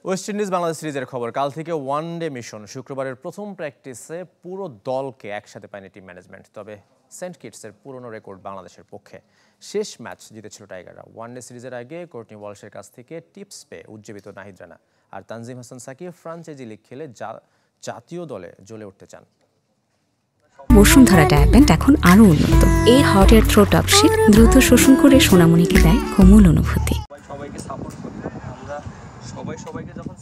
West Indies Bangladesh সিরিজের খবর। কাল থেকে ওয়ান ডে মিশন। শুক্রবারের প্রথম প্র্যাকটিসে পুরো দলকে একসাথে পায়নি টিম ম্যানেজমেন্ট। তবে সেন্ট কিটসের পুরনো রেকর্ড বাংলাদেশের পক্ষে। শেষ ম্যাচ জিতেছিল টাইগাররা। ওয়ান ডে সিরিজের আগে কোর্টনি ওয়ালশের কাছ থেকে টিপস পেয়ে উজ্জীবিত নাহিদ রানা। আর তানজিম হাসান সাকিব ফ্রাঞ্চাইজি লিগ খেলে জাতীয় দলে জ্বলে উঠতে চান। বসুন্ধরা ডায়াপেন্ট এখন আরো উন্নত। এই হট এয়ার থ্রো টপ শীত দ্রুত শোষণ করে সোনামণিকে দেয় কোমল অনুভূতি।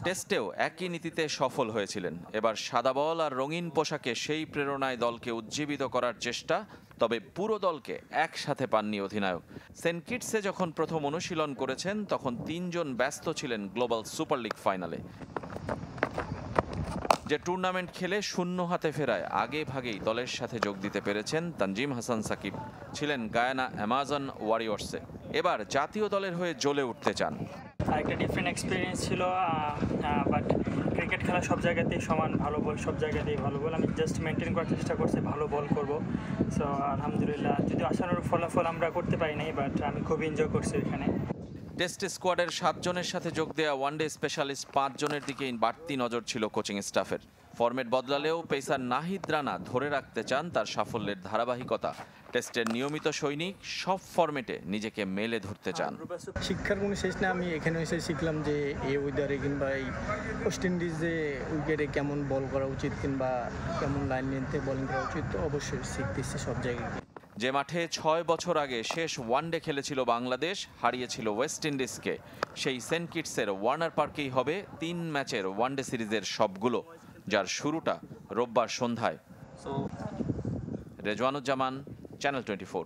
টেস্টেও একই নীতিতে সফল হয়েছিলেন। এবার সাদা বল আর রঙিন পোশাকে সেই প্রেরণায় দলকে উজ্জীবিত করার চেষ্টা। তবে পুরো দলকে একসাথে পাননি অধিনায়ক। সেন্ট কিটসে যখন প্রথম অনুশীলন করেছেন তখন 3 জন ব্যস্ত ছিলেন গ্লোবাল সুপার লিগ ফাইনালে। যে টুর্নামেন্ট খেলে শূন্য হাতে ফেরায় আগে ভাগেই দলের সাথে যোগ দিতে পেরেছেন তানজিম হাসান সাকিব। ছিলেন গায়ানা অ্যামাজন ওয়ারিয়র্সে। এবার জাতীয় দলের হয়ে জ্বলে উঠতে চান। একটা ডিফারেন্ট এক্সপিরিয়েন্স ছিল, বাট ক্রিকেট খেলা সব জায়গাতেই সমান, ভালো বল সব জায়গাতেই ভালো বল। আমি জাস্ট মেনটেন করার চেষ্টা করছি, ভালো বল করব। সো আলহামদুলিল্লাহ, যদি আশানুরূপ ফলাফল আমরা করতে পারি নাই, বাট আমি খুব এনজয় করছি এখানে। টেস্ট স্কোয়াডের 7 জনের সাথে যোগ দেওয়া ওয়ানডে স্পেশালিস্ট 5 জনের দিকেই বাড়তি নজর ছিল কোচিং স্টাফের। ফরম্যাট বদলালেও পেসার নাহিদ রানা ধরে রাখতে চান তার সাফল্যের ধারাবাহিকতা। টেস্টের নিয়মিত সৈনিক, সব ফরম্যাটে নিজেকে মেলে ধরতে চান। শিক্ষার কোনো শেষ না। আমি এখানে এসে শিখলাম যে এই ওয়েদারে কিংবা এই ওয়েস্ট ইন্ডিজে উইকেটে কেমন বল করা উচিত কিংবা কেমন লাইন নিতে বোলিং করা উচিত। তো অবশ্যই শিখতেছি সব জায়গায়। যে মাঠে 6 বছর আগে শেষ ওয়ানডে খেলেছিল বাংলাদেশ, হারিয়েছিল ওয়েস্ট ইন্ডিজকে, সেই সেন্ট কিটসের ওয়ার্নার পার্কেই হবে 3 ম্যাচের ওয়ানডে সিরিজের সবগুলো, যার শুরুটা রোববার সন্ধ্যায়। রেজওয়ানুজ্জামান, চ্যানেল 24।